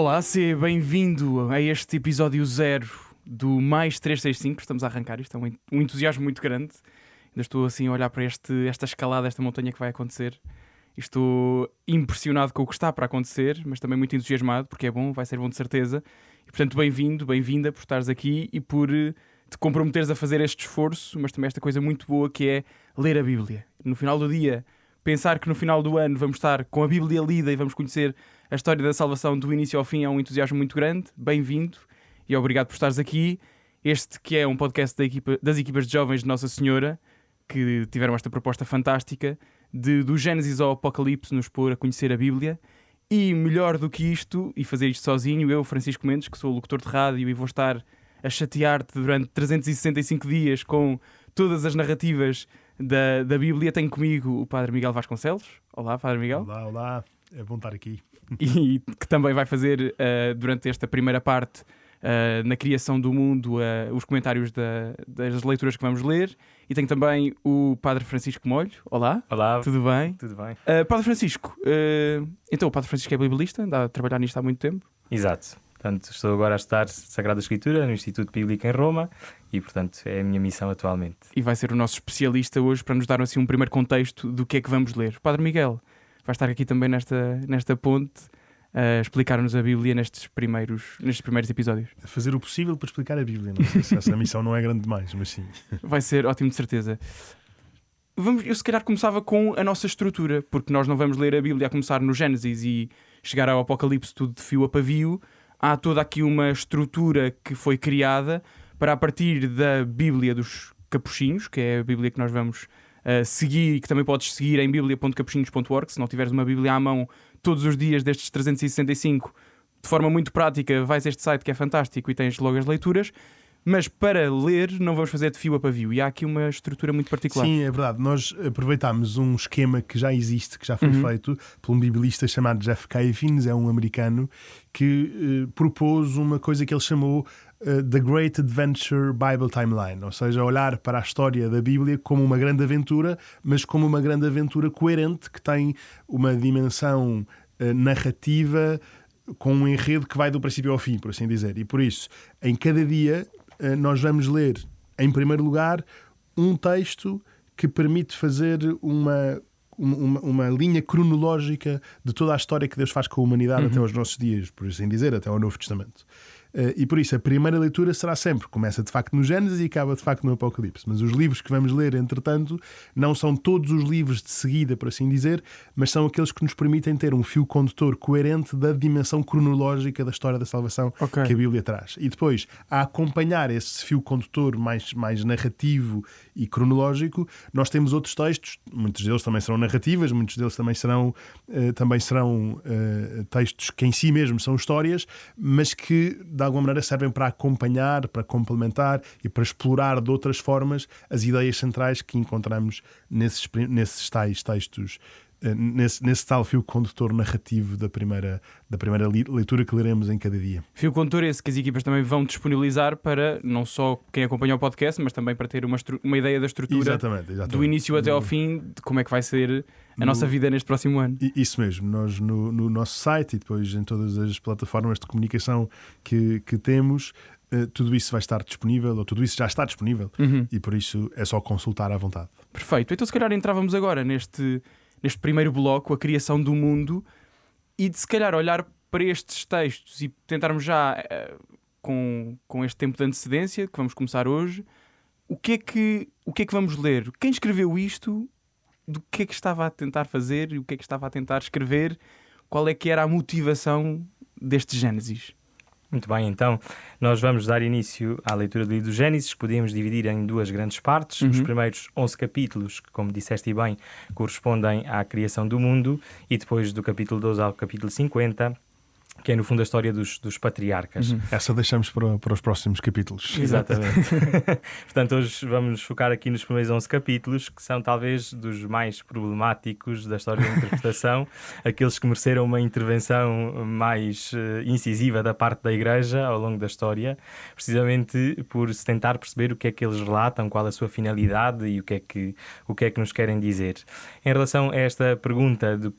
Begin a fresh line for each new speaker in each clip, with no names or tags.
Olá, seja bem-vindo a este episódio 0 do Mais 365. Estamos a arrancar, isto é um entusiasmo muito grande. Ainda estou assim a olhar para esta escalada, esta montanha que vai acontecer. E estou impressionado com o que está para acontecer, mas também muito entusiasmado, porque é bom, vai ser bom de certeza. E portanto, bem-vindo, bem-vinda por estares aqui e por te comprometeres a fazer este esforço, mas também esta coisa muito boa que é ler a Bíblia. No final do dia, pensar que no final do ano vamos estar com a Bíblia lida e vamos conhecer a história da salvação do início ao fim é um entusiasmo muito grande. Bem-vindo e obrigado por estares aqui. Este que é um podcast das equipas de jovens de Nossa Senhora, que tiveram esta proposta fantástica do Gênesis ao Apocalipse, nos pôr a conhecer a Bíblia. E melhor do que isto, e fazer isto sozinho, eu, Francisco Mendes, que sou locutor de rádio e vou estar a chatear-te durante 365 dias com todas as narrativas da Bíblia, tenho comigo o Padre Miguel Vasconcelos. Olá, Padre Miguel.
Olá, é bom estar aqui.
E que também vai fazer, durante esta primeira parte, na criação do mundo, os comentários das leituras que vamos ler. E tenho também o Padre Francisco Molho. Olá.
Olá.
Tudo bem?
Tudo bem.
Padre Francisco, então o Padre Francisco é biblista, anda a trabalhar nisto há muito tempo.
Exato. Portanto, estou agora a estudar Sagrada Escritura no Instituto Bíblico em Roma e, portanto, é a minha missão atualmente.
E vai ser o nosso especialista hoje para nos dar assim um primeiro contexto do que é que vamos ler. Padre Miguel vai estar aqui também nesta ponte a explicar-nos a Bíblia nestes primeiros episódios.
A fazer o possível para explicar a Bíblia. Não sei se essa missão não é grande demais, mas sim.
Vai ser ótimo, de certeza. Eu se calhar começava com a nossa estrutura, porque nós não vamos ler a Bíblia a começar no Gênesis e chegar ao Apocalipse tudo de fio a pavio. Há toda aqui uma estrutura que foi criada para, a partir da Bíblia dos Capuchinhos, que é a Bíblia que nós vamos seguir e que também podes seguir em biblia.capuchinhos.org. Se não tiveres uma Bíblia à mão todos os dias destes 365, de forma muito prática, vais a este site que é fantástico e tens logo as leituras. Mas para ler não vamos fazer de fio a pavio e há aqui uma estrutura muito particular.
Sim, é verdade. Nós aproveitámos um esquema que já existe, que já foi feito por um biblista chamado Jeff Cavins, é um americano, que propôs uma coisa que ele chamou The Great Adventure Bible Timeline, ou seja, olhar para a história da Bíblia como uma grande aventura, mas como uma grande aventura coerente, que tem uma dimensão narrativa com um enredo que vai do princípio ao fim, por assim dizer. E por isso, em cada dia, nós vamos ler, em primeiro lugar, um texto que permite fazer uma linha cronológica de toda a história que Deus faz com a humanidade até aos nossos dias, por assim dizer, até ao Novo Testamento. E por isso a primeira leitura será sempre, começa de facto no Gênesis e acaba de facto no Apocalipse. Mas os livros que vamos ler, entretanto, não são todos os livros de seguida, por assim dizer, mas são aqueles que nos permitem ter um fio condutor coerente da dimensão cronológica da história da salvação que a Bíblia traz. E depois, a acompanhar esse fio condutor mais narrativo e cronológico, nós temos outros textos, muitos deles também serão narrativas, muitos deles também serão textos que em si mesmos são histórias, mas que de alguma maneira servem para acompanhar, para complementar e para explorar de outras formas as ideias centrais que encontramos nesses tais textos, nesse tal fio condutor narrativo da primeira leitura que leremos em cada dia.
Fio condutor esse que as equipas também vão disponibilizar para não só quem acompanha o podcast, mas também para ter uma ideia da estrutura exatamente.
Do
início até ao fim, de como é que vai ser a nossa vida neste próximo ano.
Isso mesmo, nós no nosso site e depois em todas as plataformas de comunicação que temos, tudo isso vai estar disponível, ou tudo isso já está disponível, e por isso é só consultar à vontade.
Perfeito, então se calhar entrávamos agora neste primeiro bloco, a criação do mundo, e de se calhar olhar para estes textos e tentarmos já, com este tempo de antecedência, que vamos começar hoje, o que é que vamos ler? Quem escreveu isto? Do que é que estava a tentar fazer e o que é que estava a tentar escrever? Qual é que era a motivação deste Gênesis?
Muito bem, então nós vamos dar início à leitura do livro do Gênesis, que podemos dividir em duas grandes partes. Os primeiros 11 capítulos, que, como disseste bem, correspondem à criação do mundo, e depois do capítulo 12 ao capítulo 50, que é no fundo a história dos patriarcas.
Essa deixamos para os próximos capítulos.
Exatamente. Portanto, hoje vamos focar aqui nos primeiros 11 capítulos, que são talvez dos mais problemáticos da história da interpretação, aqueles que mereceram uma intervenção mais incisiva da parte da Igreja ao longo da história, precisamente por se tentar perceber o que é que eles relatam, qual a sua finalidade e o que é que nos querem dizer. Em relação a esta pergunta de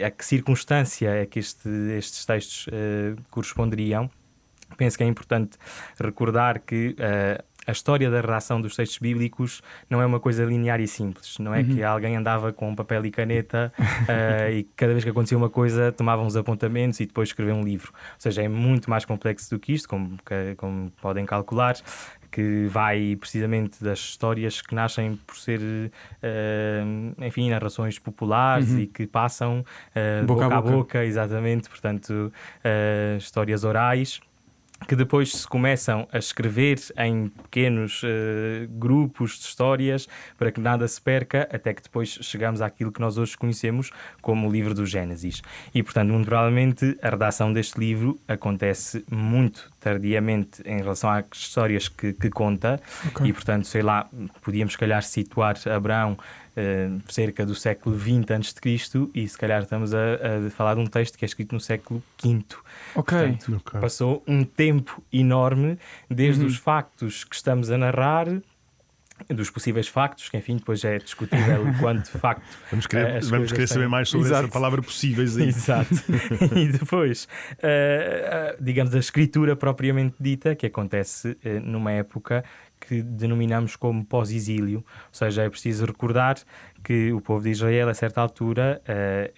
a que circunstância é que estes textos corresponderiam, penso que é importante recordar que a história da redação dos textos bíblicos não é uma coisa linear e simples. Não é que alguém andava com papel e caneta e cada vez que acontecia uma coisa tomava uns apontamentos e depois escrevia um livro. Ou seja, é muito mais complexo do que isto, como podem calcular, que vai precisamente das histórias que nascem por ser, enfim, narrações populares e que passam boca a boca, exatamente, portanto, histórias orais, que depois se começam a escrever em pequenos grupos de histórias para que nada se perca, até que depois chegamos àquilo que nós hoje conhecemos como o livro do Gênesis. E, portanto, muito provavelmente a redação deste livro acontece muito tardiamente em relação às histórias que conta. E, portanto, sei lá, podíamos se calhar situar Abraão cerca do século XX a.C. e se calhar estamos a falar de um texto que é escrito no século V. Portanto, passou um tempo enorme desde os factos que estamos a narrar, dos possíveis factos, que enfim depois é discutível quanto facto.
Vamos querer saber mais sobre essa palavra possíveis aí.
Exato. E depois, digamos, a escritura propriamente dita, que acontece numa época que denominamos como pós-exílio. Ou seja, é preciso recordar que o povo de Israel, a certa altura,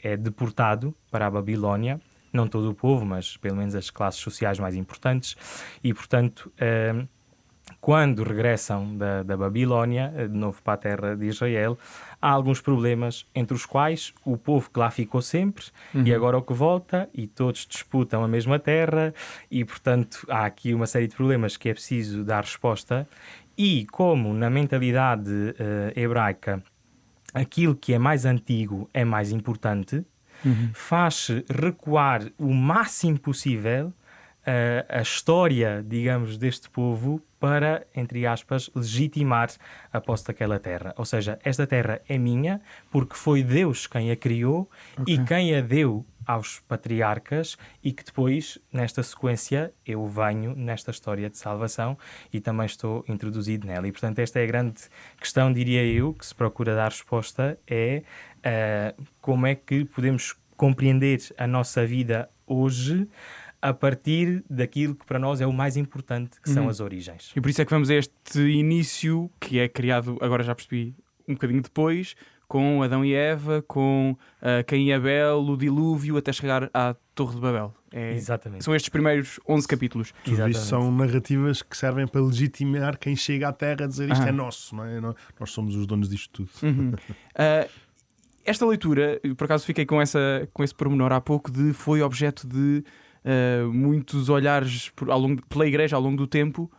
é deportado para a Babilónia. Não todo o povo, mas pelo menos as classes sociais mais importantes. E, portanto, quando regressam da Babilónia, de novo para a terra de Israel, há alguns problemas, entre os quais o povo que lá ficou sempre e agora o que volta, e todos disputam a mesma terra, e portanto há aqui uma série de problemas que é preciso dar resposta. E como na mentalidade hebraica aquilo que é mais antigo é mais importante, faz recuar o máximo possível a história, digamos, deste povo para, entre aspas, legitimar a posse daquela terra. Ou seja, esta terra é minha porque foi Deus quem a criou e quem a deu aos patriarcas, e que depois, nesta sequência, eu venho nesta história de salvação e também estou introduzido nela. E, portanto, esta é a grande questão, diria eu, que se procura dar resposta, é como é que podemos compreender a nossa vida hoje a partir daquilo que para nós é o mais importante, que são as origens.
E por isso é que vamos a este início, que é criado, agora já percebi, um bocadinho depois, com Adão e Eva, com Caim e Abel, o dilúvio, até chegar à Torre de Babel.
Exatamente.
São estes primeiros 11 capítulos.
Tudo isto são narrativas que servem para legitimar quem chega à Terra a dizer isto é nosso, não é? Nós somos os donos disto tudo.
Esta leitura, por acaso fiquei com esse pormenor há pouco, foi objeto de muitos olhares pela Igreja ao longo do tempo,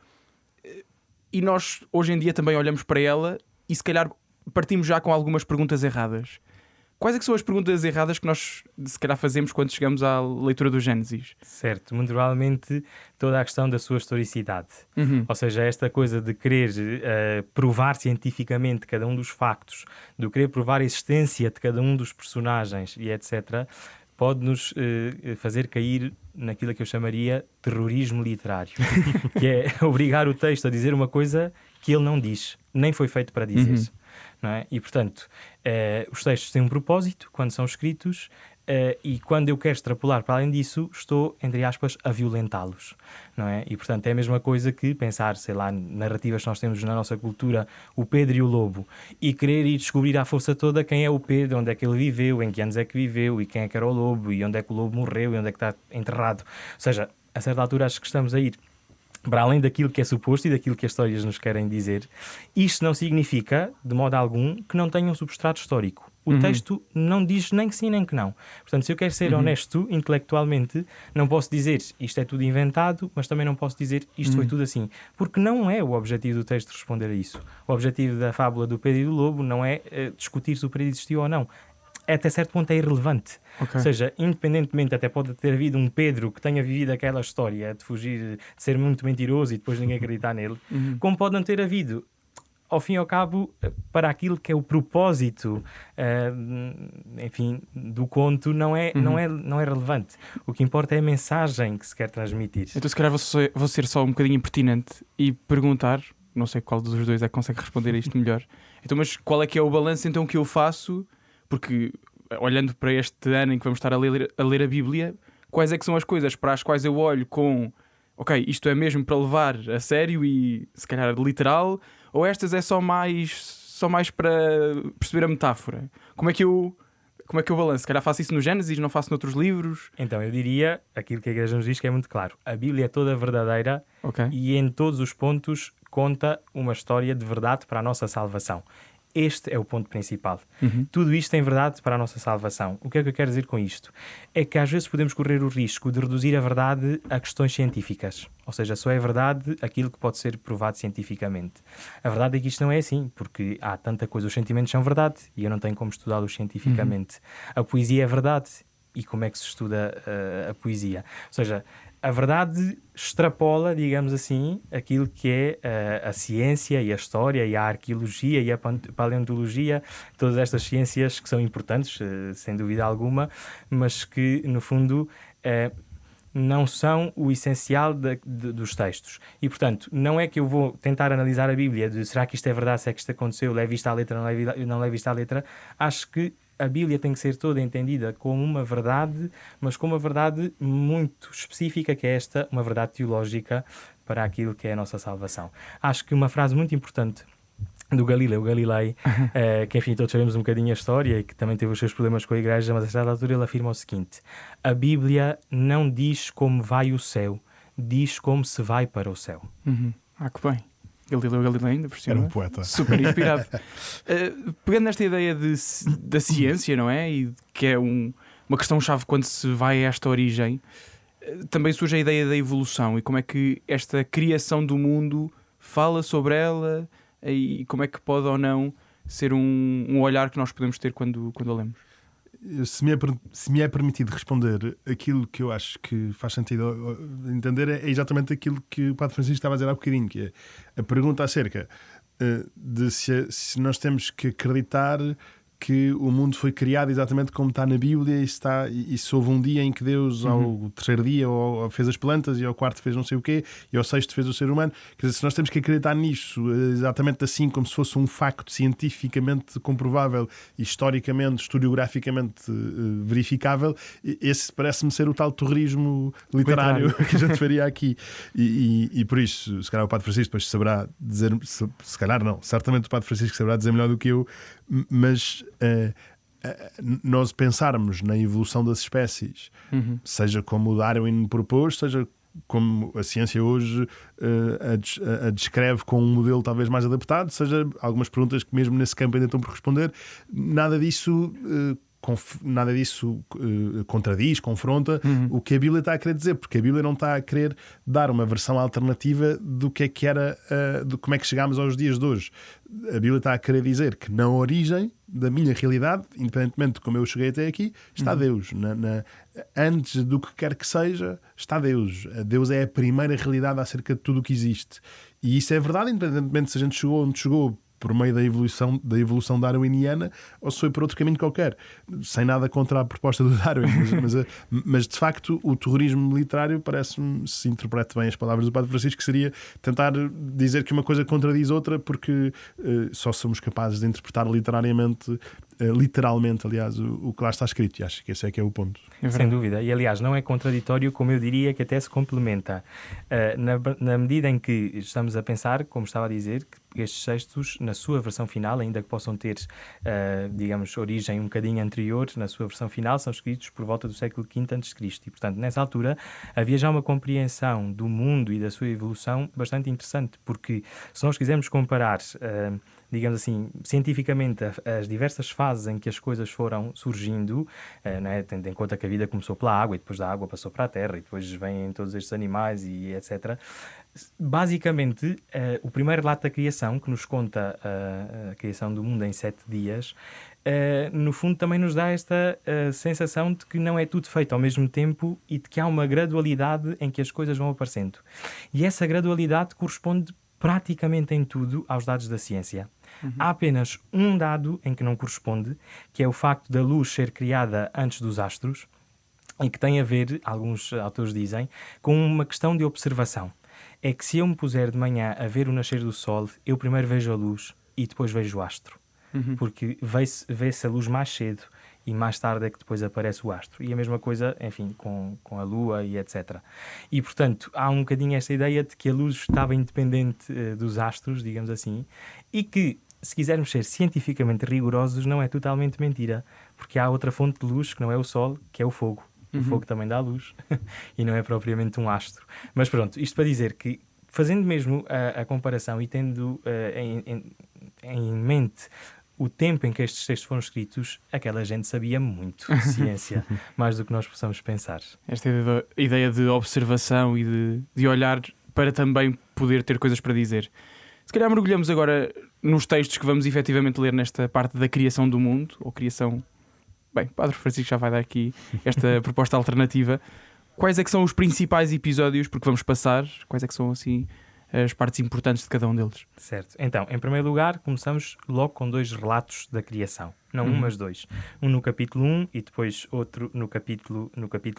e nós hoje em dia também olhamos para ela e se calhar partimos já com algumas perguntas erradas. Quais é que são as perguntas erradas que nós se calhar fazemos quando chegamos à leitura do Gênesis?
Certo, muito provavelmente toda a questão da sua historicidade. Ou seja, esta coisa de querer provar cientificamente cada um dos factos, de querer provar a existência de cada um dos personagens e etc., pode-nos fazer cair naquilo que eu chamaria terrorismo literário, que é obrigar o texto a dizer uma coisa que ele não diz, nem foi feito para dizer. Não é? E, portanto, os textos têm um propósito quando são escritos, e quando eu quero extrapolar para além disso, estou, entre aspas, a violentá-los. Não é? E, portanto, é a mesma coisa que pensar, sei lá, narrativas que nós temos na nossa cultura, o Pedro e o Lobo, e querer ir descobrir à força toda quem é o Pedro, onde é que ele viveu, em que anos é que viveu, e quem é que era o Lobo, e onde é que o Lobo morreu, e onde é que está enterrado. Ou seja, a certa altura acho que estamos a ir para além daquilo que é suposto e daquilo que as histórias nos querem dizer. Isto não significa, de modo algum, que não tenha um substrato histórico. O texto não diz nem que sim nem que não. Portanto, se eu quero ser honesto intelectualmente, não posso dizer isto é tudo inventado, mas também não posso dizer isto foi tudo assim. Porque não é o objetivo do texto responder a isso. O objetivo da fábula do Pedro e do Lobo não é discutir se o Pedro existiu ou não. Até certo ponto é irrelevante. Ou seja, independentemente, até pode ter havido um Pedro que tenha vivido aquela história de fugir, de ser muito mentiroso e depois ninguém acreditar nele, como pode não ter havido, ao fim e ao cabo, para aquilo que é o propósito, enfim, do conto, não é relevante. O que importa é a mensagem que se quer transmitir.
Então, se calhar vou ser só um bocadinho impertinente e perguntar, não sei qual dos dois é que consegue responder a isto melhor. Então, mas qual é que é o balanço então que eu faço? Porque olhando para este ano em que vamos estar a ler a Bíblia, quais é que são as coisas para as quais eu olho com ok, isto é mesmo para levar a sério e se calhar literal, ou estas é só mais para perceber a metáfora? Como é que eu balanço? Se calhar faço isso no Gênesis, não faço noutros livros?
Então, eu diria, aquilo que a Igreja nos diz que é muito claro. A Bíblia é toda verdadeira e em todos os pontos conta uma história de verdade para a nossa salvação. Este é o ponto principal. Tudo isto tem verdade para a nossa salvação. O que é que eu quero dizer com isto? É que às vezes podemos correr o risco de reduzir a verdade a questões científicas. Ou seja, só é verdade aquilo que pode ser provado cientificamente. A verdade é que isto não é assim, porque há tanta coisa. Os sentimentos são verdade e eu não tenho como estudá-los cientificamente. A poesia é verdade. E como é que se estuda a poesia? Ou seja, a verdade extrapola, digamos assim, aquilo que é a ciência e a história e a arqueologia e a paleontologia, todas estas ciências que são importantes, sem dúvida alguma, mas que, no fundo, não são o essencial dos textos. E, portanto, não é que eu vou tentar analisar a Bíblia de será que isto é verdade, se é que isto aconteceu, leve isto à letra, não leve isto à letra. Acho que a Bíblia tem que ser toda entendida como uma verdade, mas como uma verdade muito específica, que é esta, uma verdade teológica para aquilo que é a nossa salvação. Acho que uma frase muito importante do Galileu Galilei, que enfim todos sabemos um bocadinho a história e que também teve os seus problemas com a Igreja, mas a certa altura ele afirma o seguinte: a Bíblia não diz como vai o céu, diz como se vai para o céu.
Que bem. Galileu Galilei ainda por cima.
Era um poeta.
Super inspirado. Pegando nesta ideia da ciência, não é? E que é uma questão-chave quando se vai a esta origem, também surge a ideia da evolução e como é que esta criação do mundo fala sobre ela e como é que pode ou não ser um olhar que nós podemos ter quando a lemos.
Se me é permitido responder, aquilo que eu acho que faz sentido entender é exatamente aquilo que o Padre Francisco estava a dizer há bocadinho, que é a pergunta acerca de se nós temos que acreditar que o mundo foi criado exatamente como está na Bíblia e se houve um dia em que Deus ao terceiro dia fez as plantas e ao quarto fez não sei o quê e ao sexto fez o ser humano. Quer dizer, se nós temos que acreditar nisso exatamente assim como se fosse um facto cientificamente comprovável e historicamente, historiograficamente verificável, esse parece-me ser o tal torrismo literário que a gente faria aqui e por isso, se calhar o Padre Francisco depois saberá dizer, se calhar não, certamente o Padre Francisco saberá dizer melhor do que eu, mas nós pensarmos na evolução das espécies, seja como o Darwin propôs, seja como a ciência hoje a descreve com um modelo talvez mais adaptado, seja algumas perguntas que mesmo nesse campo ainda estão por responder, nada disso contradiz, confronta o que a Bíblia está a querer dizer, porque a Bíblia não está a querer dar uma versão alternativa do que é que era, de como é que chegámos aos dias de hoje. A Bíblia está a querer dizer que na origem da minha realidade, independentemente de como eu cheguei até aqui, está Deus. Antes do que quer que seja, está Deus. Deus é a primeira realidade acerca de tudo o que existe. E isso é verdade, independentemente se a gente chegou onde chegou por meio da evolução darwiniana ou se foi por outro caminho qualquer, sem nada contra a proposta do Darwin, mas de facto o terrorismo literário parece-me, se interprete bem as palavras do Padre Francisco, que seria tentar dizer que uma coisa contradiz outra porque só somos capazes de interpretar literalmente, aliás, o que lá está escrito, e acho que esse é que é o ponto.
Sem dúvida, e aliás não é contraditório, como eu diria que até se complementa, na medida em que estamos a pensar, como estava a dizer, que estes textos, na sua versão final, ainda que possam ter, digamos, origem um bocadinho anterior, na sua versão final, são escritos por volta do século V a.C. E, portanto, nessa altura, havia já uma compreensão do mundo e da sua evolução bastante interessante, porque se nós quisermos comparar, digamos assim, cientificamente, as diversas fases em que as coisas foram surgindo, né, tendo em conta que a vida começou pela água e depois da água passou para a terra e depois vêm todos estes animais e etc. Basicamente, o primeiro relato da criação, que nos conta a criação do mundo em 7 dias, no fundo também nos dá esta sensação de que não é tudo feito ao mesmo tempo e de que há uma gradualidade em que as coisas vão aparecendo. E essa gradualidade corresponde praticamente em tudo aos dados da ciência. Há apenas um dado em que não corresponde, que é o facto da luz ser criada antes dos astros e que tem a ver, alguns autores dizem, com uma questão de observação. É que se eu me puser de manhã a ver o nascer do sol, eu primeiro vejo a luz e depois vejo o astro. porque vê-se a luz mais cedo e mais tarde é que depois aparece o astro. E a mesma coisa, enfim, com a lua e etc. E, portanto, há um bocadinho esta ideia de que a luz estava independente dos astros, digamos assim, e que, se quisermos ser cientificamente rigorosos, não é totalmente mentira, porque há outra fonte de luz que não é o Sol, que é o fogo. O fogo também dá luz e não é propriamente um astro. Mas pronto, isto para dizer que, fazendo mesmo a comparação e tendo em mente o tempo em que estes textos foram escritos, aquela gente sabia muito de ciência, mais do que nós possamos pensar.
Esta ideia de observação e de olhar para também poder ter coisas para dizer. Se calhar mergulhamos agora nos textos que vamos efetivamente ler nesta parte da criação do mundo, ou criação... Bem, Padre Francisco já vai dar aqui esta proposta alternativa. Quais é que são os principais episódios, porque vamos passar, quais é que são assim as partes importantes de cada um deles?
Certo. Então, em primeiro lugar, começamos logo com 2 relatos da criação. Não um, mas 2. Um no capítulo 1 e depois outro no capítulo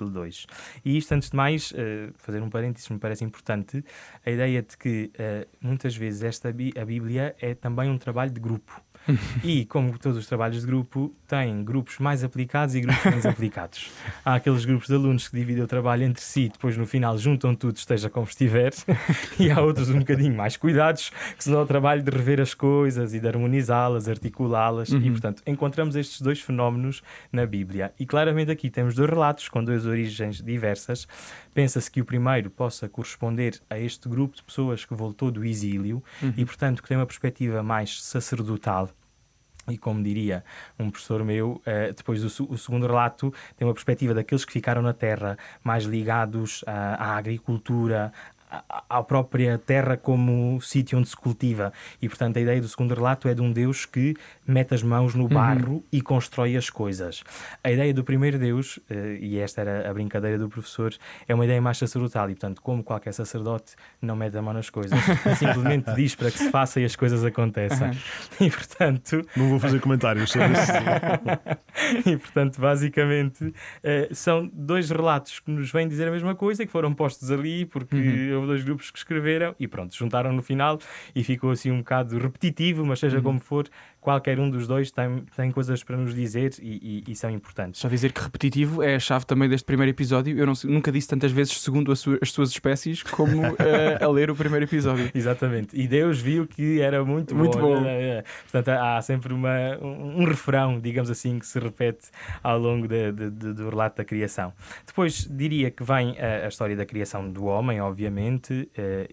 2. E isto, antes de mais, fazer um parênteses, me parece importante, a ideia de que muitas vezes a Bíblia é também um trabalho de grupo. E, como todos os trabalhos de grupo, têm grupos mais aplicados e grupos menos aplicados. Há aqueles grupos de alunos que dividem o trabalho entre si e depois no final juntam tudo, esteja como estiver. E há outros um bocadinho mais cuidados, que se dão ao trabalho de rever as coisas e de harmonizá-las, articulá-las. E, portanto, encontramos estes 2 fenómenos na Bíblia. E claramente aqui temos 2 relatos com 2 origens diversas. Pensa-se que o primeiro possa corresponder a este grupo de pessoas que voltou do exílio e, portanto, que tem uma perspectiva mais sacerdotal. E como diria um professor meu, depois o segundo relato tem uma perspectiva daqueles que ficaram na terra, mais ligados à agricultura, à própria terra como sítio onde se cultiva. E, portanto, a ideia do segundo relato é de um Deus que mete as mãos no barro e constrói as coisas. A ideia do primeiro Deus, e esta era a brincadeira do professor, é uma ideia mais sacerdotal. E, portanto, como qualquer sacerdote não mete a mão nas coisas, simplesmente diz para que se faça e as coisas aconteçam. E, portanto...
Não vou fazer comentários sobre isso.
E, portanto, basicamente, são 2 relatos que nos vêm dizer a mesma coisa e que foram postos ali porque houve 2 grupos que escreveram e pronto, juntaram no final e ficou assim um bocado repetitivo, mas seja como for, qualquer um dos 2 tem coisas para nos dizer e são importantes.
Só dizer que repetitivo é a chave também deste primeiro episódio. Eu nunca disse tantas vezes segundo as suas espécies como a ler o primeiro episódio.
Exatamente. E Deus viu que era muito bom. Portanto, há sempre um refrão, digamos assim, que se repete ao longo do relato da criação. Depois diria que vem a história da criação do homem, obviamente,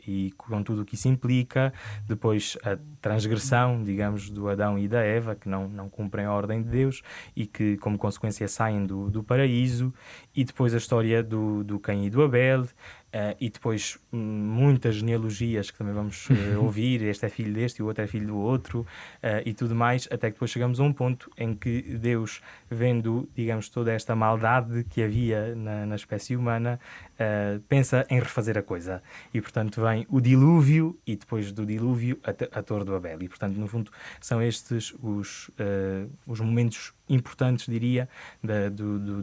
e com tudo o que isso implica. Depois a transgressão, digamos, do Adão e da Eva, que não cumprem a ordem de Deus e que, como consequência, saem do paraíso. E depois a história do Caim e do Abel. E depois muitas genealogias que também vamos ouvir, este é filho deste e o outro é filho do outro, e tudo mais, até que depois chegamos a um ponto em que Deus, vendo, digamos, toda esta maldade que havia na espécie humana, pensa em refazer a coisa. E, portanto, vem o dilúvio e depois do dilúvio a Torre do Abel. E, portanto, no fundo, são estes os momentos importantes, diria,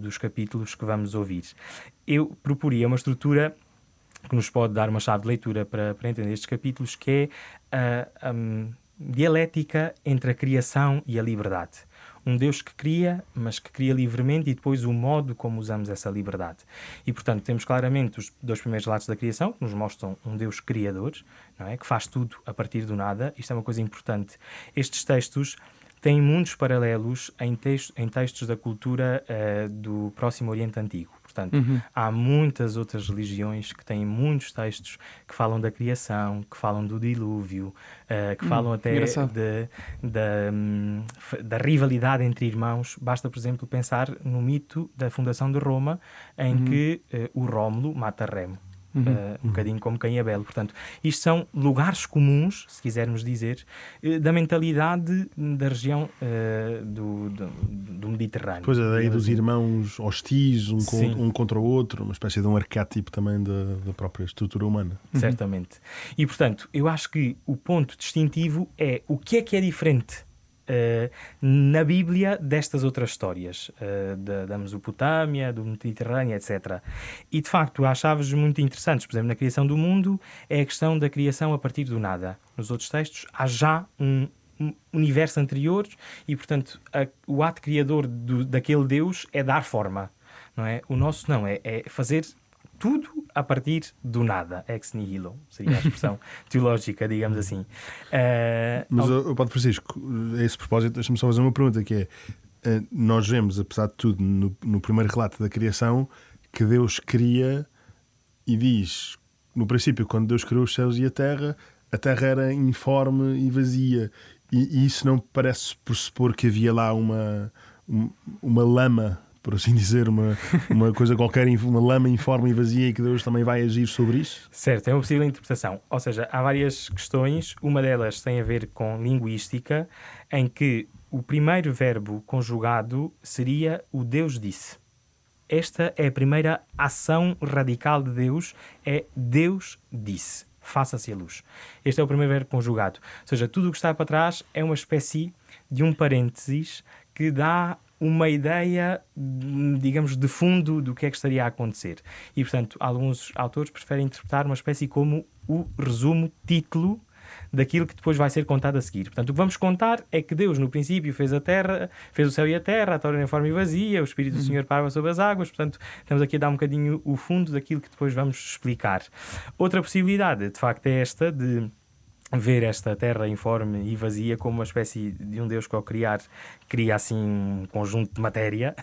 dos capítulos que vamos ouvir. Eu proporia uma estrutura que nos pode dar uma chave de leitura para entender estes capítulos, que é a dialética entre a criação e a liberdade. Um Deus que cria, mas que cria livremente, e depois o modo como usamos essa liberdade. E, portanto, temos claramente os 2 primeiros relatos da criação, que nos mostram um Deus criador, não é? Que faz tudo a partir do nada. Isto é uma coisa importante. Estes textos têm muitos paralelos em textos da cultura do Próximo Oriente Antigo. Portanto, há muitas outras religiões que têm muitos textos que falam da criação, que falam do dilúvio, que falam até da rivalidade entre irmãos. Basta, por exemplo, pensar no mito da fundação de Roma, em que o Rómulo mata Remo. Um bocadinho como Caim e Abel. Portanto, isto são lugares comuns, se quisermos dizer, da mentalidade da região do Mediterrâneo.
Pois é, daí dos irmãos hostis, um contra o outro, uma espécie de um arquétipo também da própria estrutura humana.
Certamente. E, portanto, eu acho que o ponto distintivo é o que é diferente na Bíblia destas outras histórias da Mesopotâmia, do Mediterrâneo, etc. E de facto há chaves muito interessantes. Por exemplo, na criação do mundo é a questão da criação a partir do nada. Nos outros textos há já universo anterior e, portanto, o ato criador daquele Deus é dar forma, não é? O nosso não, é fazer tudo a partir do nada, ex nihilo, seria a expressão teológica, digamos assim.
Mas, Padre Francisco, a esse propósito, deixa-me só fazer uma pergunta, que é, nós vemos, apesar de tudo, no primeiro relato da criação, que Deus cria e diz, no princípio, quando Deus criou os céus e a terra era informe e vazia, e isso não parece pressupor que havia lá uma lama, por assim dizer, uma coisa qualquer, uma lama informe e vazia, e que Deus também vai agir sobre isso?
Certo, é uma possível interpretação. Ou seja, há várias questões. Uma delas tem a ver com linguística, em que o primeiro verbo conjugado seria o Deus disse. Esta é a primeira ação radical de Deus, é Deus disse. Faça-se a luz. Este é o primeiro verbo conjugado. Ou seja, tudo o que está para trás é uma espécie de um parênteses que dá uma ideia, digamos, de fundo do que é que estaria a acontecer. E, portanto, alguns autores preferem interpretar uma espécie como o resumo, título daquilo que depois vai ser contado a seguir. Portanto, o que vamos contar é que Deus, no princípio, fez a terra, fez o céu e a terra, a terra em forma e vazia, o Espírito do Senhor pairava sobre as águas. Portanto, estamos aqui a dar um bocadinho o fundo daquilo que depois vamos explicar. Outra possibilidade, de facto, é esta de ver esta terra informe e vazia como uma espécie de um Deus que, ao criar, cria assim um conjunto de matéria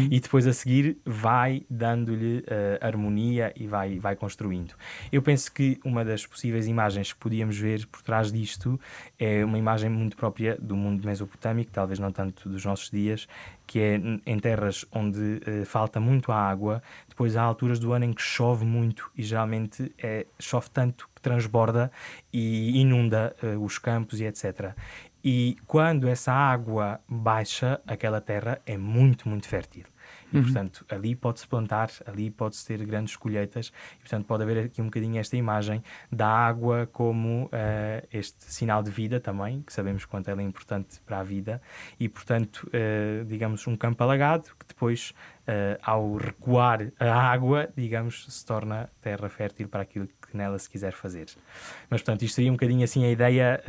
e depois a seguir vai dando-lhe harmonia e vai construindo. Eu penso que uma das possíveis imagens que podíamos ver por trás disto é uma imagem muito própria do mundo mesopotâmico, talvez não tanto dos nossos dias, que é em terras onde falta muito a água. Depois há alturas do ano em que chove muito e geralmente chove tanto que transborda e inunda os campos e etc. E quando essa água baixa, aquela terra é muito, muito fértil. E, portanto, ali pode-se plantar, ali pode-se ter grandes colheitas e, portanto, pode haver aqui um bocadinho esta imagem da água como este sinal de vida também, que sabemos quanto ela é importante para a vida e, portanto, digamos, um campo alagado que depois, ao recuar a água, digamos, se torna terra fértil para aquilo que nela se quiser fazer. Mas, portanto, isto seria um bocadinho assim a ideia,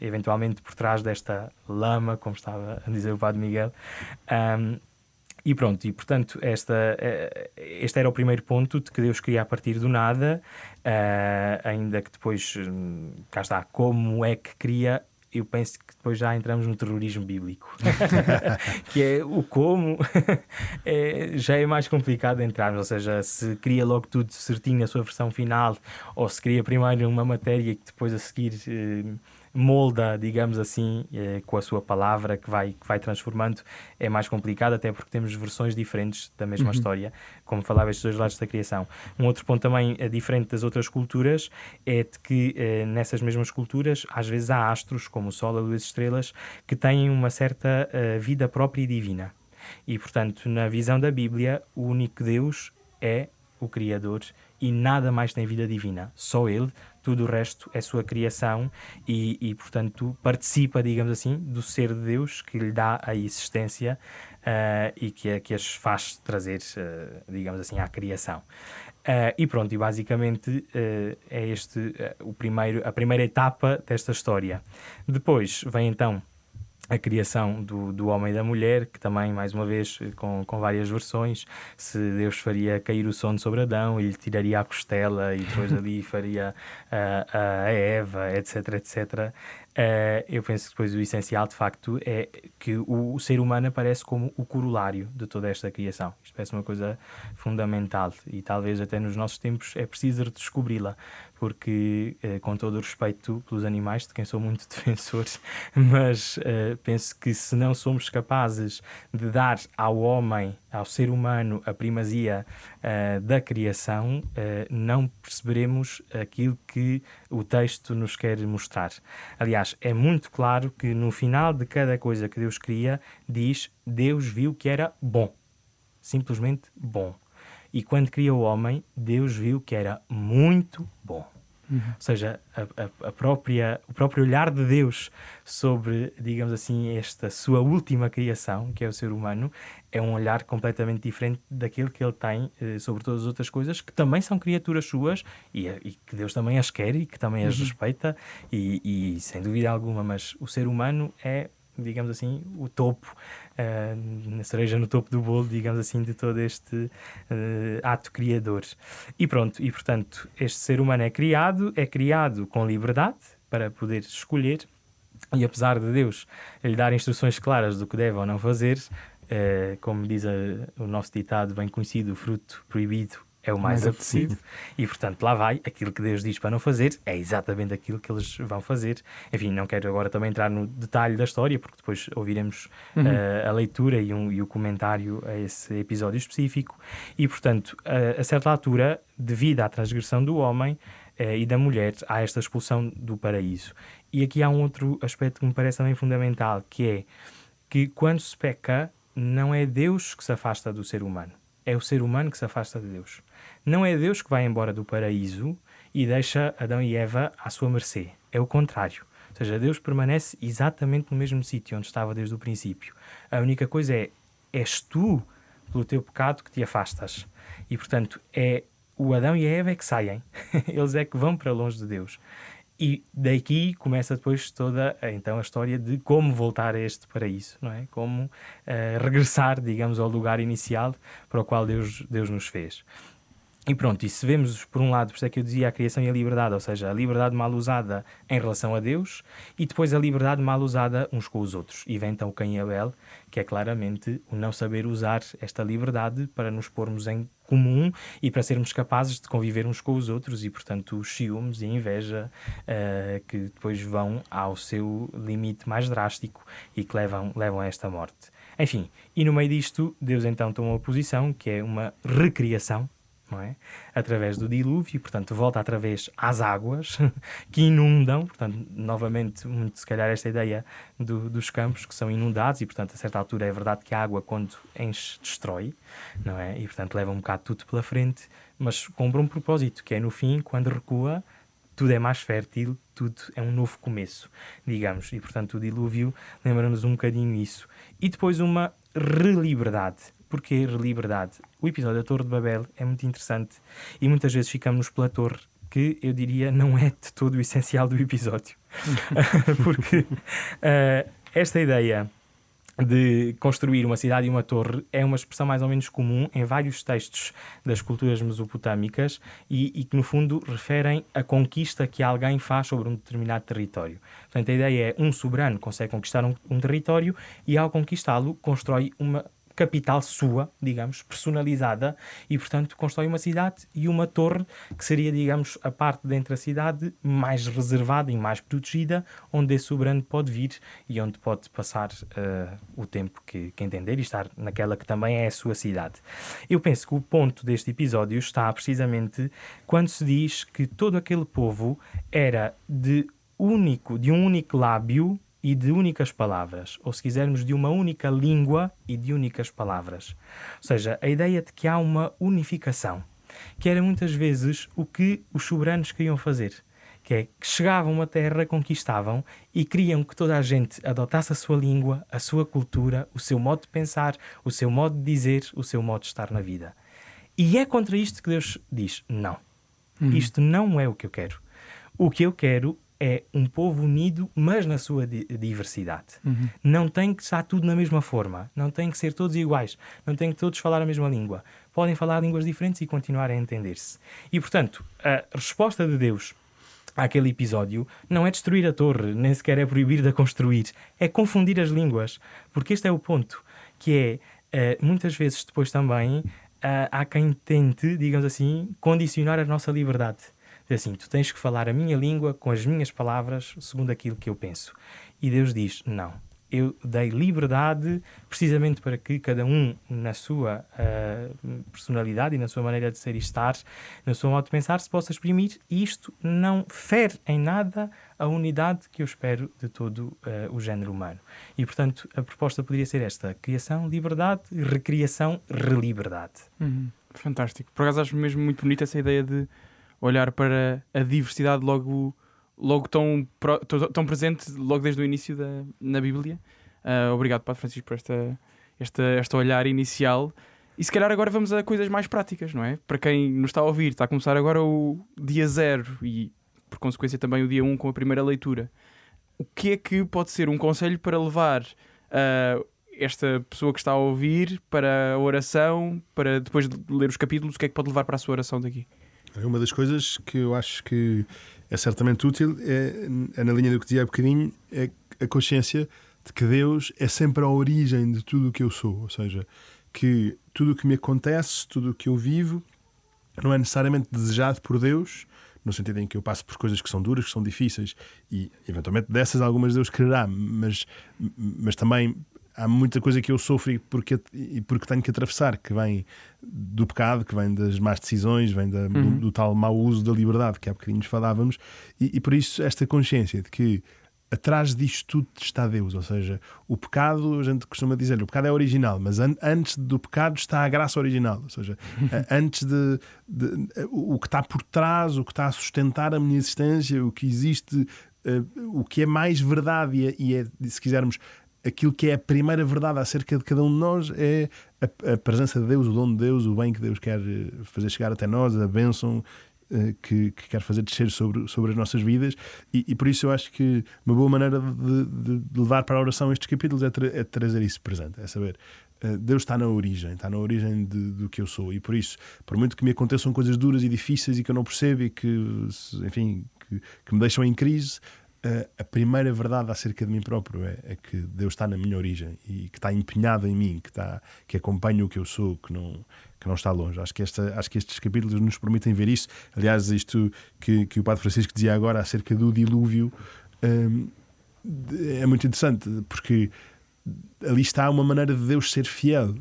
eventualmente por trás desta lama, como estava a dizer o Padre Miguel. E pronto, e portanto este era o primeiro ponto de que Deus cria a partir do nada, ainda que depois, cá está, como é que cria. Eu penso que depois já entramos no terrorismo bíblico, que é o como já é mais complicado de entrarmos, ou seja, se cria logo tudo certinho na sua versão final, ou se cria primeiro uma matéria que depois a seguir molda, digamos assim, com a sua palavra que vai transformando, é mais complicado, até porque temos versões diferentes da mesma história, como falava estes dois lados da criação. Um outro ponto também diferente das outras culturas é de que nessas mesmas culturas às vezes há astros, como o Sol, a Lua e as estrelas, que têm uma certa vida própria e divina. E, portanto, na visão da Bíblia, o único Deus é o Criador e nada mais tem vida divina. Só Ele, tudo o resto é sua criação e portanto, participa, digamos assim, do ser de Deus que lhe dá a existência e que as faz trazer, digamos assim, à criação. E pronto, e basicamente é este a primeira etapa desta história. Depois vem então a criação do homem e da mulher, que também, mais uma vez, com várias versões, se Deus faria cair o sono sobre Adão e lhe tiraria a costela e depois ali faria a Eva, etc, etc. Eu penso que depois o essencial, de facto, é que o ser humano aparece como o corolário de toda esta criação. Isto parece uma coisa fundamental e talvez até nos nossos tempos é preciso redescobri-la, porque, com todo o respeito pelos animais, de quem sou muito defensor, mas penso que se não somos capazes de dar ao homem, ao ser humano, a primazia da criação, não perceberemos aquilo que o texto nos quer mostrar. Aliás, é muito claro que no final de cada coisa que Deus cria, diz: Deus viu que era bom. Simplesmente bom. E quando cria o homem, Deus viu que era muito bom. Ou seja, o próprio olhar de Deus sobre, digamos assim, esta sua última criação, que é o ser humano, é um olhar completamente diferente daquele que ele tem sobre todas as outras coisas, que também são criaturas suas e que Deus também as quer e que também as respeita, e sem dúvida alguma, mas o ser humano é, digamos assim, o topo, na cereja no topo do bolo, digamos assim, de todo este ato criador. E pronto, e portanto, este ser humano é criado com liberdade para poder escolher, e apesar de Deus lhe dar instruções claras do que deve ou não fazer, como diz o nosso ditado bem conhecido, o fruto proibido é o mais apetecido. E, portanto, lá vai. Aquilo que Deus diz para não fazer é exatamente aquilo que eles vão fazer. Enfim, não quero agora também entrar no detalhe da história, porque depois ouviremos a leitura e o comentário a esse episódio específico. E, portanto, a certa altura, devido à transgressão do homem e da mulher, há esta expulsão do paraíso. E aqui há um outro aspecto que me parece também fundamental, que é que quando se peca, não é Deus que se afasta do ser humano. É o ser humano que se afasta de Deus. Não é Deus que vai embora do paraíso e deixa Adão e Eva à sua mercê. É o contrário. Ou seja, Deus permanece exatamente no mesmo sítio onde estava desde o princípio. A única coisa és tu, pelo teu pecado, que te afastas. E, portanto, é o Adão e a Eva é que saem. Eles é que vão para longe de Deus. E daqui começa depois toda então a história de como voltar a este paraíso, não é? Como regressar, digamos, ao lugar inicial para o qual Deus nos fez. E pronto, e se vemos por um lado, por isso é que eu dizia a criação e a liberdade, ou seja, a liberdade mal usada em relação a Deus e depois a liberdade mal usada uns com os outros. E vem então Caim e Abel, que é claramente o não saber usar esta liberdade para nos pormos em comum e para sermos capazes de conviver uns com os outros e, portanto, os ciúmes e a inveja que depois vão ao seu limite mais drástico e que levam a esta morte. Enfim, e no meio disto, Deus então toma uma posição que é uma recriação, não é? Através do dilúvio, portanto volta outra vez às águas que inundam, portanto novamente muito se calhar esta ideia dos campos que são inundados e portanto a certa altura é verdade que a água quando enche destrói, não é? E portanto leva um bocado tudo pela frente, mas cumpre um propósito que é no fim, quando recua, tudo é mais fértil, tudo é um novo começo, digamos, e portanto o dilúvio lembra-nos um bocadinho isso. E depois uma reliberdade. Porquê reliberdade? O episódio da Torre de Babel é muito interessante e muitas vezes ficamos pela torre, que eu diria não é de todo o essencial do episódio. Porque esta ideia de construir uma cidade e uma torre é uma expressão mais ou menos comum em vários textos das culturas mesopotâmicas e que no fundo referem a conquista que alguém faz sobre um determinado território. Portanto, a ideia é um soberano consegue conquistar um território e ao conquistá-lo constrói uma capital sua, digamos, personalizada e, portanto, constrói uma cidade e uma torre que seria, digamos, a parte dentro da cidade mais reservada e mais protegida, onde esse soberano pode vir e onde pode passar o tempo que entender e estar naquela que também é a sua cidade. Eu penso que o ponto deste episódio está precisamente quando se diz que todo aquele povo era de um único lábio e de únicas palavras, ou se quisermos de uma única língua e de únicas palavras. Ou seja, a ideia de que há uma unificação, que era muitas vezes o que os soberanos queriam fazer, que é que chegavam a uma terra, conquistavam e queriam que toda a gente adotasse a sua língua, a sua cultura, o seu modo de pensar, o seu modo de dizer, o seu modo de estar na vida. E é contra isto que Deus diz, não. Isto não é o que eu quero. O que eu quero é um povo unido, mas na sua diversidade. Não tem que estar tudo na mesma forma. Não tem que ser todos iguais. Não tem que todos falar a mesma língua. Podem falar línguas diferentes e continuar a entender-se. E, portanto, a resposta de Deus àquele episódio não é destruir a torre, nem sequer é proibir de a construir. É confundir as línguas. Porque este é o ponto, que é, muitas vezes depois também, há quem tente, digamos assim, condicionar a nossa liberdade. Assim, tu tens que falar a minha língua com as minhas palavras, segundo aquilo que eu penso. E Deus diz, não. Eu dei liberdade precisamente para que cada um, na sua personalidade e na sua maneira de ser e estar, na sua modo de pensar, se possa exprimir. E isto não fere em nada a unidade que eu espero de todo o género humano. E, portanto, a proposta poderia ser esta. Criação, liberdade, recriação, reliberdade.
Fantástico. Por acaso acho mesmo muito bonita essa ideia de olhar para a diversidade logo tão presente logo desde o início na Bíblia. Obrigado, Padre Francisco, por este olhar inicial. E se calhar agora vamos a coisas mais práticas, não é? Para quem nos está a ouvir, está a começar agora o dia 0 e, por consequência, também o dia 1 com a primeira leitura. O que é que pode ser um conselho para levar esta pessoa que está a ouvir para a oração, para depois de ler os capítulos, o que é que pode levar para a sua oração daqui?
Uma das coisas que eu acho que é certamente útil é na linha do que dizia há bocadinho, é a consciência de que Deus é sempre a origem de tudo o que eu sou. Ou seja, que tudo o que me acontece, tudo o que eu vivo, não é necessariamente desejado por Deus, no sentido em que eu passo por coisas que são duras, que são difíceis, e eventualmente dessas algumas Deus quererá, mas também há muita coisa que eu sofro porque tenho que atravessar, que vem do pecado, que vem das más decisões, vem do tal mau uso da liberdade que há bocadinho falávamos, e por isso esta consciência de que atrás disto tudo está Deus. Ou seja, o pecado, a gente costuma dizer, o pecado é original, mas antes do pecado está a graça original. Ou seja, antes o que está por trás, o que está a sustentar a minha existência, o que existe, o que é mais verdade e é, se quisermos, aquilo que é a primeira verdade acerca de cada um de nós é a presença de Deus, o dom de Deus, o bem que Deus quer fazer chegar até nós, a bênção que quer fazer descer sobre as nossas vidas, e por isso eu acho que uma boa maneira de levar para a oração estes capítulos é trazer isso presente, é saber, Deus está na origem do que eu sou, e por isso, por muito que me aconteçam coisas duras e difíceis e que eu não percebo e que, enfim, que me deixam em crise, a primeira verdade acerca de mim próprio é que Deus está na minha origem e que está empenhado em mim, que acompanha o que eu sou, que não está longe. Acho que estes capítulos nos permitem ver isso. Aliás, isto que o Padre Francisco dizia agora acerca do dilúvio é muito interessante, porque ali está uma maneira de Deus ser fiel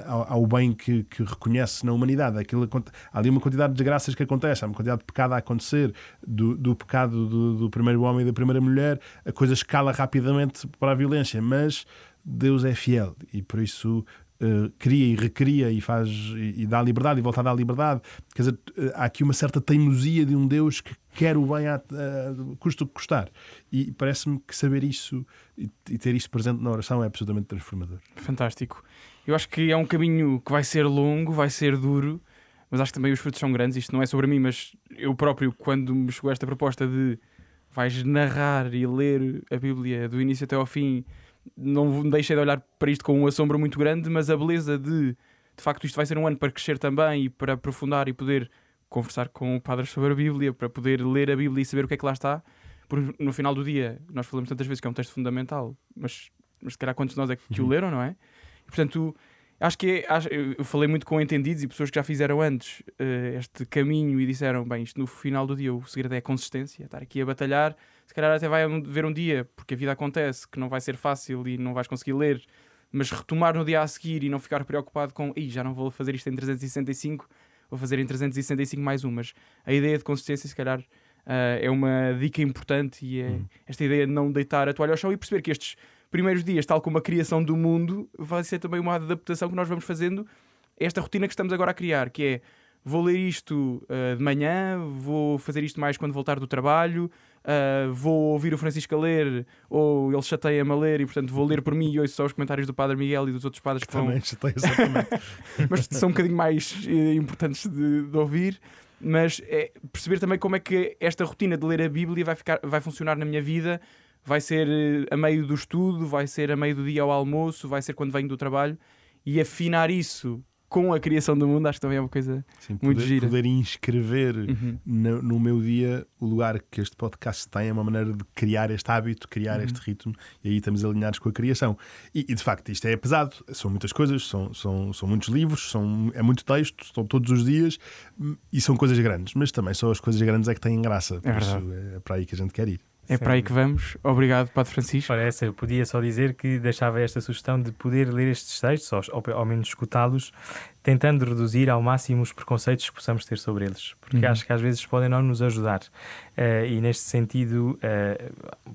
ao bem que reconhece na humanidade. Há ali uma quantidade de desgraças que acontecem, há uma quantidade de pecado a acontecer, do pecado do primeiro homem e da primeira mulher, a coisa escala rapidamente para a violência, mas Deus é fiel e por isso cria e recria e dá liberdade e volta a dar liberdade. Quer dizer, há aqui uma certa teimosia de um Deus que quer o bem custa o que custar, e parece-me que saber isso e ter isso presente na oração é absolutamente transformador.
Fantástico. Eu acho que é um caminho que vai ser longo, vai ser duro, mas acho que também os frutos são grandes. Isto não é sobre mim, mas eu próprio, quando me chegou esta proposta de vais narrar e ler a Bíblia do início até ao fim, não deixei de olhar para isto com um assombro muito grande, mas a beleza de facto isto vai ser um ano para crescer também e para aprofundar e poder conversar com padres sobre a Bíblia, para poder ler a Bíblia e saber o que é que lá está, porque no final do dia nós falamos tantas vezes que é um texto fundamental, mas se calhar quantos de nós é que o leram, não é? E, portanto, eu falei muito com entendidos e pessoas que já fizeram antes este caminho e disseram, bem, isto no final do dia o segredo é a consistência, estar aqui a batalhar. Se calhar até vai haver um dia, porque a vida acontece, que não vai ser fácil e não vais conseguir ler, mas retomar no dia a seguir e não ficar preocupado com já não vou fazer isto em 365, vou fazer em 365 mais um. Mas a ideia de consistência, se calhar, é uma dica importante, e é esta ideia de não deitar a toalha ao chão e perceber que estes primeiros dias, tal como a criação do mundo, vai ser também uma adaptação que nós vamos fazendo a esta rotina que estamos agora a criar, que é, vou ler isto de manhã, vou fazer isto mais quando voltar do trabalho, vou ouvir o Francisco a ler, ou ele chateia-me a ler e portanto vou ler por mim e ouço só os comentários do Padre Miguel e dos outros padres que
também chateia exatamente.
mas são um bocadinho mais importantes de ouvir. Mas é perceber também como é que esta rotina de ler a Bíblia vai funcionar na minha vida. Vai ser a meio do estudo, vai ser a meio do dia ao almoço, vai ser quando venho do trabalho, e afinar isso com a criação do mundo, acho que também é uma coisa muito gira.
Poder inscrever no meu dia o lugar que este podcast tem é uma maneira de criar este hábito, criar este ritmo, e aí estamos alinhados com a criação. E de facto isto é pesado, são muitas coisas, são muitos livros, é muito texto, estão todos os dias, e são coisas grandes, mas também só as coisas grandes é que têm graça, por isso é para aí que a gente quer ir.
É para aí que vamos. Obrigado, Padre Francisco.
Parece, eu podia só dizer que deixava esta sugestão de poder ler estes textos, ou ao menos escutá-los, tentando reduzir ao máximo os preconceitos que possamos ter sobre eles, porque acho que às vezes podem não nos ajudar. E neste sentido,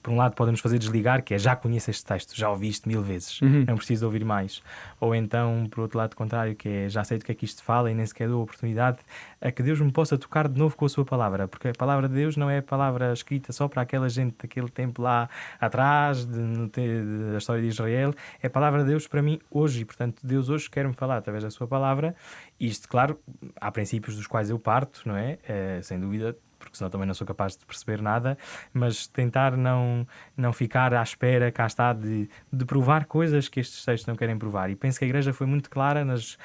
por um lado, podem nos fazer desligar, que é já conheço este texto, já ouvi isto 1000 vezes, não preciso ouvir mais. Ou então, por outro lado contrário, que é já sei do que é que isto fala e nem sequer dou a oportunidade a que Deus me possa tocar de novo com a sua palavra, porque a palavra de Deus não é a palavra escrita só para aquela gente daquele tempo lá atrás, da história de Israel, é a palavra de Deus para mim hoje, e portanto Deus hoje quer-me falar através da sua palavra. Isto, claro, há princípios dos quais eu parto, não é? Sem dúvida, porque senão também não sou capaz de perceber nada, mas tentar não ficar à espera, cá está, de provar coisas que estes textos não querem provar. E penso que a Igreja foi muito clara nas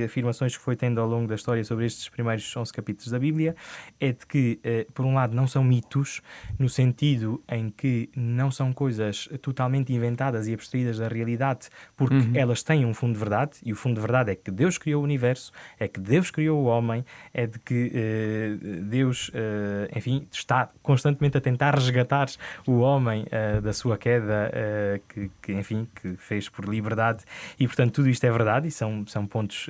afirmações que foi tendo ao longo da história sobre estes primeiros 11 capítulos da Bíblia, é de que, por um lado, não são mitos, no sentido em que não são coisas totalmente inventadas e abstraídas da realidade, porque elas têm um fundo de verdade, e o fundo de verdade é que Deus criou o universo, é que Deus criou o homem, é de que Deus enfim, está constantemente a tentar resgatar o homem da sua queda, enfim, que fez por liberdade, e portanto tudo isto é verdade, e são pontos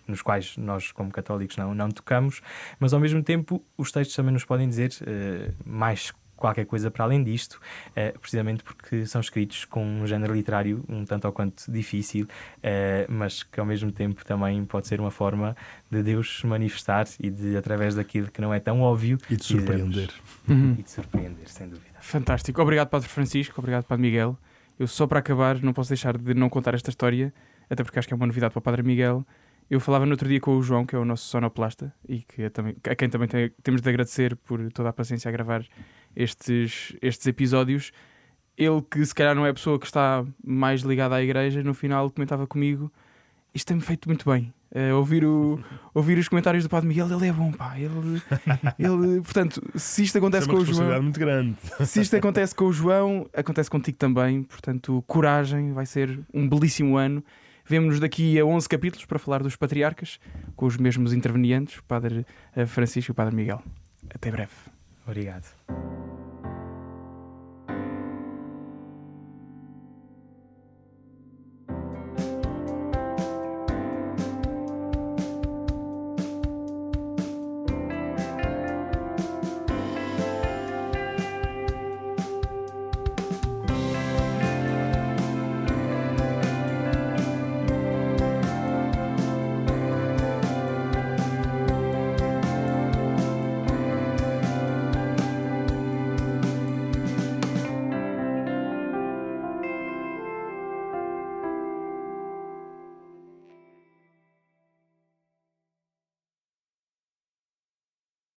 nos quais nós, como católicos, não tocamos, mas ao mesmo tempo os textos também nos podem dizer mais qualquer coisa para além disto, precisamente porque são escritos com um género literário um tanto ou quanto difícil, mas que ao mesmo tempo também pode ser uma forma de Deus se manifestar e de, através daquilo que não é tão óbvio,
e de surpreender.
E de surpreender, sem dúvida.
Fantástico. Obrigado, Padre Francisco. Obrigado, Padre Miguel. Eu só para acabar não posso deixar de não contar esta história, até porque acho que é uma novidade para o Padre Miguel. Eu falava no outro dia com o João, que é o nosso sonoplasta, e a quem também temos de agradecer por toda a paciência a gravar estes episódios. Ele, que se calhar não é a pessoa que está mais ligada à igreja, no final comentava comigo: isto tem-me feito muito bem. Ouvir os comentários do Padre Miguel, ele é bom, pá. Ele, portanto, se isto acontece com o João,
muito grande.
Se isto acontece com o João, acontece contigo também. Portanto, coragem, vai ser um belíssimo ano. Vemo-nos daqui a 11 capítulos para falar dos patriarcas, com os mesmos intervenientes, o Padre Francisco e o Padre Miguel. Até breve.
Obrigado.